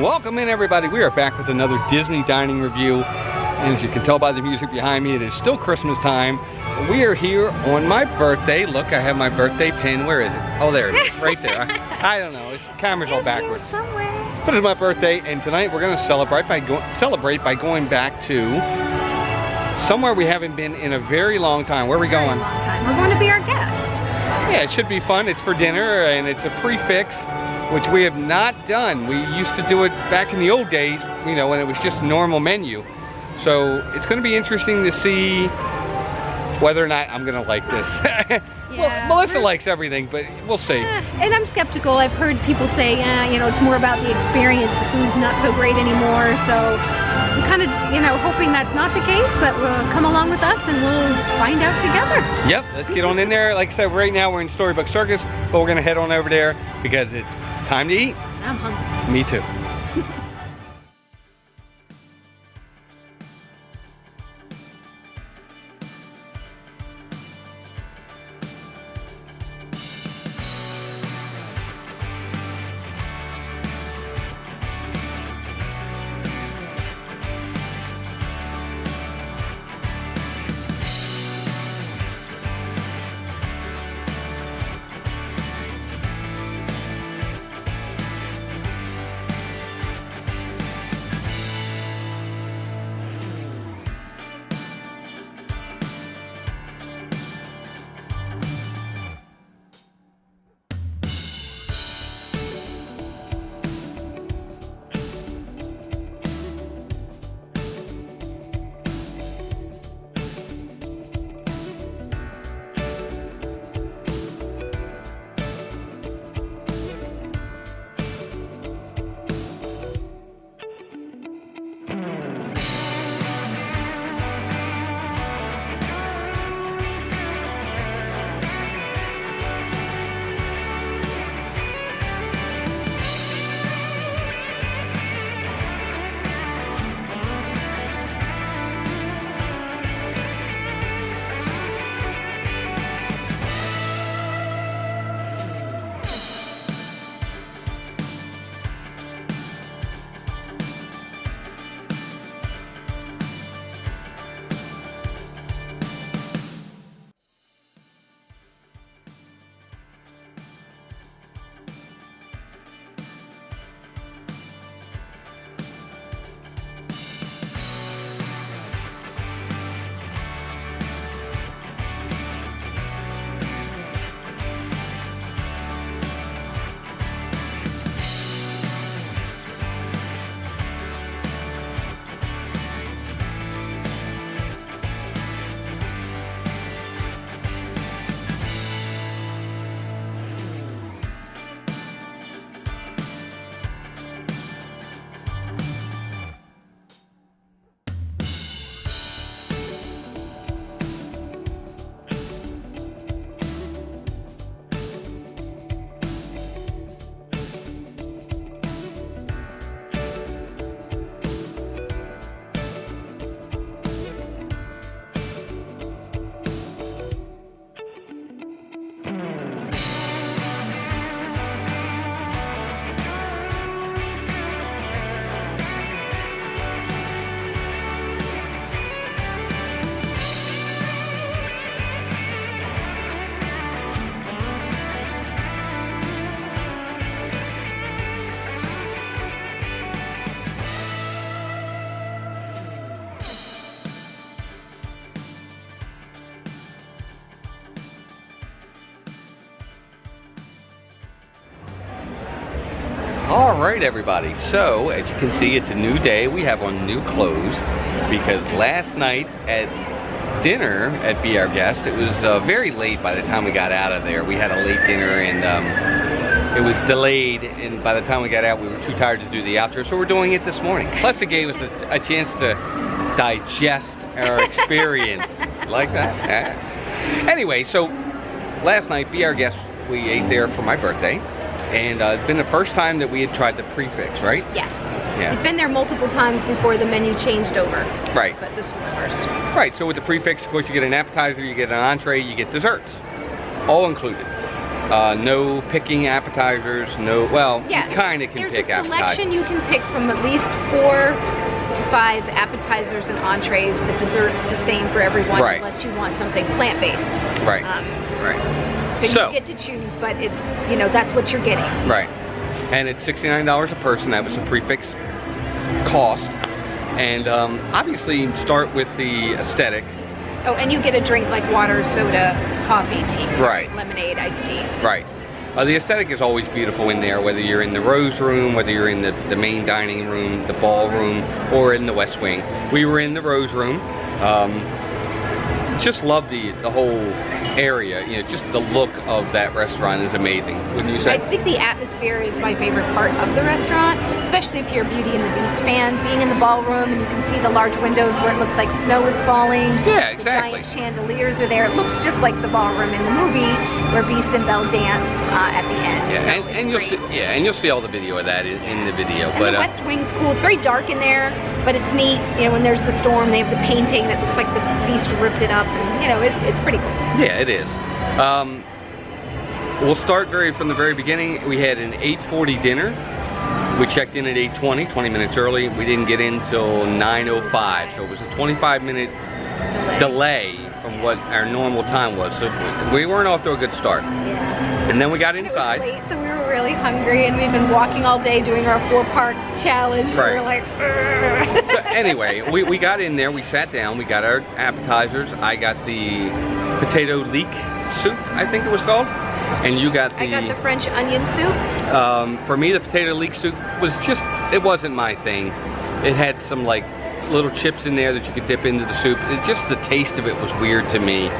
Welcome in, everybody. We are back with another Disney dining review. And as you can tell by the music behind me, it is still Christmas time. We are here on my birthday. Look, I have my birthday pin. Where is it? Oh, there it is, right there. I don't know. The camera's all backwards. Somewhere. But it's my birthday, and tonight we're going to celebrate by going back to somewhere we haven't been in a very long time. Where are we going? We're going to be our guest. Yeah, it should be fun. It's for dinner, and it's a prefix, which we have not done. We used to do it back in the old days, you know, when it was just a normal menu. So it's going to be interesting to see whether or not I'm going to like this. Yeah, well, Melissa likes everything, but we'll see. And I'm skeptical. I've heard people say, you know, it's more about the experience. The food's not so great anymore. So I'm kind of, you know, hoping that's not the case, but we'll come along with us and we'll find out together. Yep, let's get on in there. Like I said, right now we're in Storybook Circus, but we're going to head on over there because it's time to eat. I'm hungry. Me too. All right, everybody, so as you can see, it's a new day. We have on new clothes because last night at dinner at Be Our Guest, it was very late by the time we got out of there. We had a late dinner and it was delayed, and by the time we got out we were too tired to do the outro, so we're doing it this morning. Plus it gave us a chance to digest our experience. Like that? Anyway, so last night, Be Our Guest, we ate there for my birthday. And it's been the first time that we had tried the prefix, right? Yes. Yeah. We've been there multiple times before the menu changed over. Right. But this was the first. Right, so with the prefix, of course, you get an appetizer, you get an entree, you get desserts. All included. No picking appetizers. No, well, Yeah, you kind of can pick there's a appetizers. selection you can pick from at least 4 to 5 appetizers and entrees. The dessert's the same for everyone, Right. unless you want something plant-based. Right. Right. So you get to choose, but it's, you know, that's what you're getting. Right. And it's $69 a person. That was a prefix cost. And obviously start with the aesthetic. Oh, and you get a drink like water, soda, coffee, tea, Right. lemonade, iced tea. Right. The aesthetic is always beautiful in there, whether you're in the Rose Room, whether you're in the main dining room, the ballroom, or in the West Wing. We were in the Rose Room. Just love the whole area. You know, just the look of that restaurant is amazing. Wouldn't you say? I think the atmosphere is my favorite part of the restaurant, especially if you're a Beauty and the Beast fan. Being in the ballroom and you can see the large windows where it looks like snow is falling. Yeah, exactly. The giant chandeliers are there. It looks just like the ballroom in the movie where Beast and Belle dance at the end. Yeah, So and you'll great. see. Yeah, and you'll see all the video of that in the video. And But the West Wing's cool. It's very dark in there, but it's neat. You know, when there's the storm, they have the painting that looks like the Beast ripped it up, and you know, it's pretty cool. yeah, it is. We'll start from the very beginning. We had an 8:40 dinner. We checked in at 8:20, 20 minutes early. We didn't get in till 9:05, so it was a 25-minute delay from what our normal time was. So we weren't off to a good start. Yeah. And then we got And inside. it was late, so we were really hungry, and we've been walking all day doing our 4-part challenge. So Right. we're like, "Ugh." So anyway, we got in there, we sat down, we got our appetizers. I got the potato leek soup, I think it was called. And you got I got the French onion soup. for me, the potato leek soup was just, it wasn't my thing. It had some like little chips in there that you could dip into the soup. Just the taste of it was weird to me.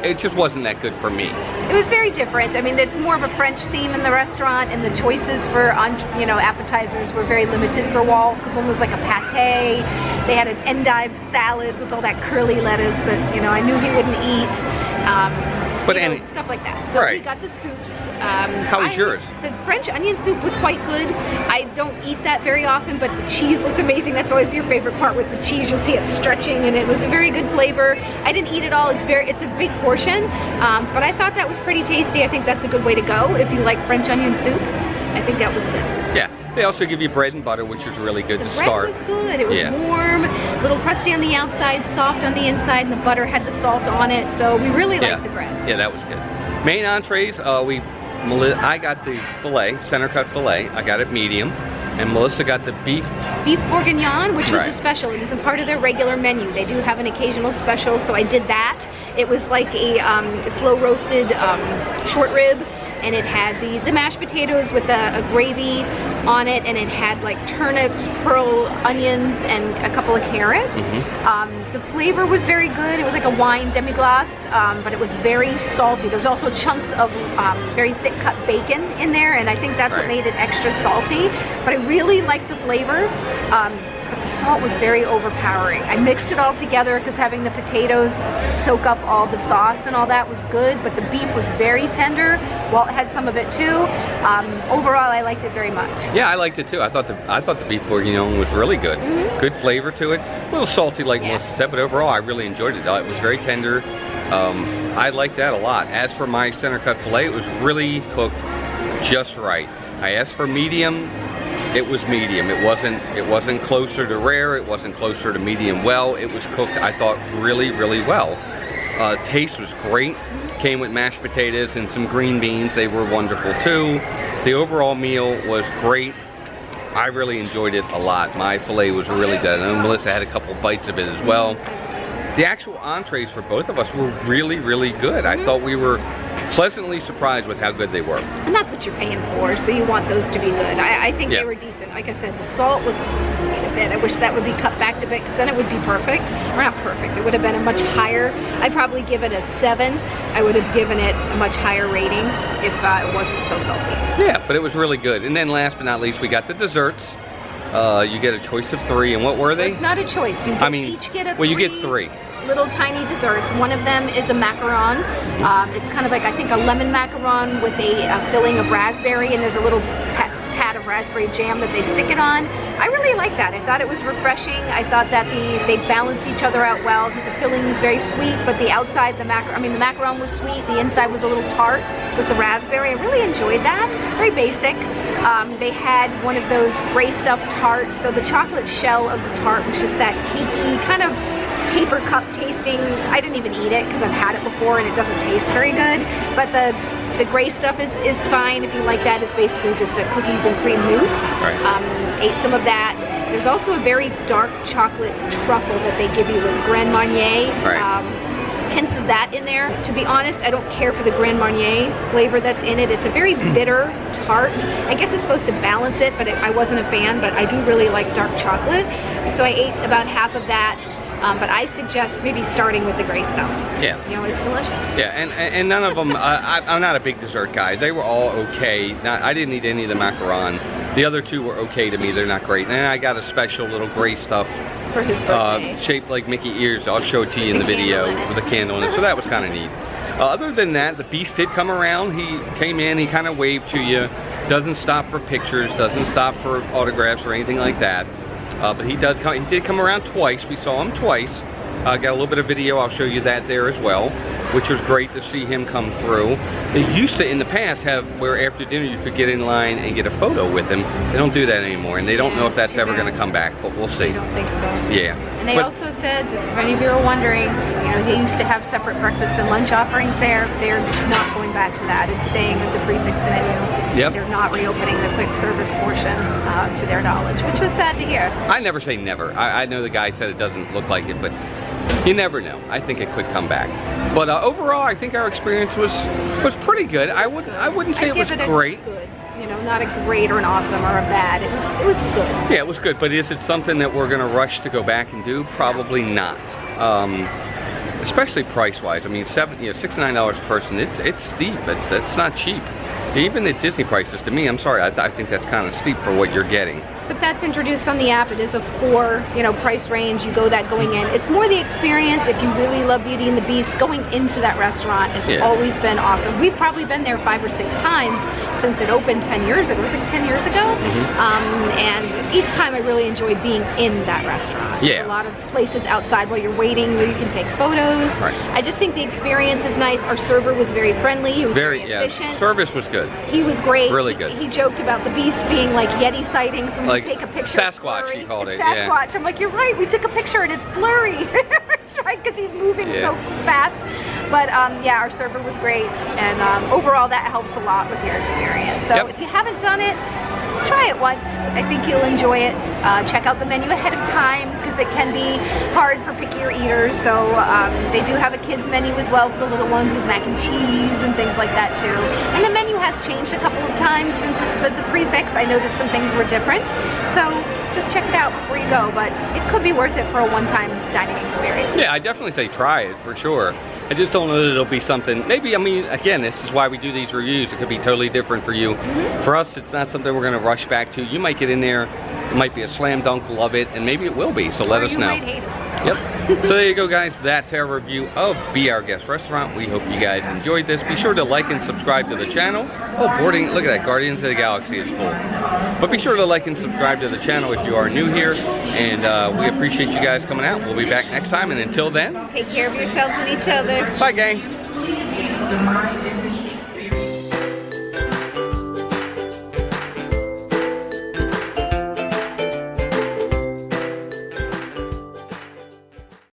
It just wasn't that good for me. It was very different. I mean, it's more of a French theme in the restaurant, and the choices for, you know, appetizers were very limited for Walt, because one was like a pate. They had an endive salad with all that curly lettuce that, you know, I knew he wouldn't eat. But you know, stuff like that. So we got the soups. How was yours? The French onion soup was quite good. I don't eat that very often, but the cheese looked amazing. That's always your favorite part with the cheese. You'll see it stretching, and it was a very good flavor. I didn't eat it all. It's a big portion, but I thought that was pretty tasty. I think that's a good way to go if you like French onion soup. I think that was good. Yeah. They also give you bread and butter, which is really good to start. The bread was good. It was warm, a little crusty on the outside, soft on the inside, and the butter had the salt on it. So we really liked the bread. Yeah, that was good. Main entrees, I got the filet, center cut filet. I got it medium, and Melissa got the beef bourguignon, which is a special. It isn't part of their regular menu. They do have an occasional special, so I did that. It was like a slow roasted short rib. And it had the mashed potatoes with a gravy on it, and it had like turnips, pearl onions, and a couple of carrots. The flavor was very good. It was like a wine demi-glace, but it was very salty. There was also chunks of very thick cut bacon in there, and I think that's what made it extra salty. But I really liked the flavor. But the salt was very overpowering. I mixed it all together because having the potatoes soak up all the sauce and all that was good, but the beef was very tender. Walt had some of it too. Overall, I liked it very much. Yeah, I liked it too. I thought the beef bourguignon was really good. Good flavor to it. A little salty, like Melissa said, but overall, I really enjoyed it. It was very tender. I liked that a lot. As for my center cut filet, it was really cooked just right. I asked for medium. It was medium. It wasn't closer to rare. It wasn't closer to medium well. It was cooked, I thought, really, really well. Taste was great. Came with mashed potatoes and some green beans. They were wonderful too. The overall meal was great. I really enjoyed it a lot. My filet was really good. I know Melissa had a couple bites of it as well. The actual entrees for both of us were really, really good. I thought we were pleasantly surprised with how good they were. And that's what you're paying for, so you want those to be good. I think they were decent. Like I said, the salt was a bit. I wish that would be cut back to bit, because then it would be perfect. Or not perfect, it would have been a much higher. I'd probably give it a 7. I would have given it a much higher rating if it wasn't so salty. Yeah, but it was really good. And then last but not least, we got the desserts. You get a choice of 3, and what were they? It's not a choice. You each get a well, you get 3 little tiny desserts. One of them is a macaron. It's kind of like, I think, a lemon macaron with a filling of raspberry, and there's a little pat of raspberry jam that they stick it on. I really like that. I thought it was refreshing. I thought that they balanced each other out well because the filling was very sweet, but the outside, the macaron was sweet. The inside was a little tart with the raspberry. I really enjoyed that. Very basic. They had one of those gray stuffed tarts, so the chocolate shell of the tart was just that cakey, kind of paper cup tasting. I didn't even eat it because I've had it before and it doesn't taste very good, but the gray stuff is fine. If you like that, it's basically just a cookies and cream mousse. Right. Ate some of that. There's also a very dark chocolate truffle that they give you with Grand Marnier. Right. Hints of that in there. To be honest, I don't care for the Grand Marnier flavor that's in it. It's a very bitter tart. I guess it's supposed to balance it, but I wasn't a fan, but I do really like dark chocolate. So I ate about half of that. But I suggest maybe starting with the gray stuff. Yeah. You know, it's delicious. Yeah, and none of them, I'm not a big dessert guy. They were all okay. I didn't eat any of the macaron. The other two were okay to me. They're not great. And I got a special little gray stuff for his birthday. Shaped like Mickey ears. I'll show it to you in the video with a candle in it. So that was kind of neat. Other than that, the Beast did come around. He came in, he kind of waved to you. Doesn't stop for pictures, doesn't stop for autographs or anything like that. But he did come around twice. We saw him twice. Got a little bit of video. I'll show you that there as well, which was great to see him come through. They used to, in the past, have where after dinner you could get in line and get a photo with him. They don't do that anymore, and they don't know if that's ever going to come back, but we'll see. I don't think so. Yeah. And they also said, just if any of you are wondering, you know, they used to have separate breakfast and lunch offerings there. They're not going back to that. It's staying with the prix menu. Yep. They're not reopening the quick service portion to their knowledge, which was sad to hear. I never say never. I know the guy said it doesn't look like it, but you never know. I think it could come back. But overall, I think our experience was pretty good. I wouldn't say it was great. Good. You know, not a great or an awesome or a bad. It was good. Yeah, it was good. But is it something that we're gonna rush to go back and do? Probably not. Especially price-wise. I mean, $6 to $9 a person. It's steep. It's not cheap. Even at Disney prices, to me, I'm sorry, I think that's kind of steep for what you're getting. But that's introduced on the app. It is a 4, price range. You go that going in. It's more the experience. If you really love Beauty and the Beast, going into that restaurant has always been awesome. We've probably been there 5 or 6 times since it opened 10 years ago. Was it 10 years ago? And each time I really enjoyed being in that restaurant. Yeah. There's a lot of places outside while you're waiting where you can take photos. Right. I just think the experience is nice. Our server was very friendly. He was very efficient. Service was good. He was great. Really good. He joked about the Beast being like Yeti sightings when we take a picture. Sasquatch, he called it. Sasquatch. I'm like, you're right. We took a picture and it's blurry. That's right, because he's moving so fast. But yeah, our server was great, and overall that helps a lot with your experience. So if you haven't done it, try it once. I think you'll enjoy it. Check out the menu ahead of time because it can be hard for pickier eaters. So they do have a kids menu as well for the little ones with mac and cheese and things like that too. And the menu has changed a couple of times since the prefix. I noticed some things were different. So just check it out before you go, but it could be worth it for a one-time dining experience. Yeah, I definitely say try it for sure. I just don't know that it'll be something, maybe, I mean, again, this is why we do these reviews. It could be totally different for you. For us, it's not something we're gonna rush back to. You might get in there, it might be a slam dunk, love it, and maybe it will be, so let us know. Might hate it, so. Yep. So there you go, guys. That's our review of Be Our Guest Restaurant. We hope you guys enjoyed this. Be sure to like and subscribe to the channel. Oh, boarding, look at that, Guardians of the Galaxy is full. But be sure to like and subscribe to the channel if you are new here, and we appreciate you guys coming out. We'll be back next time, and until then, take care of yourselves and each other. bye, gang.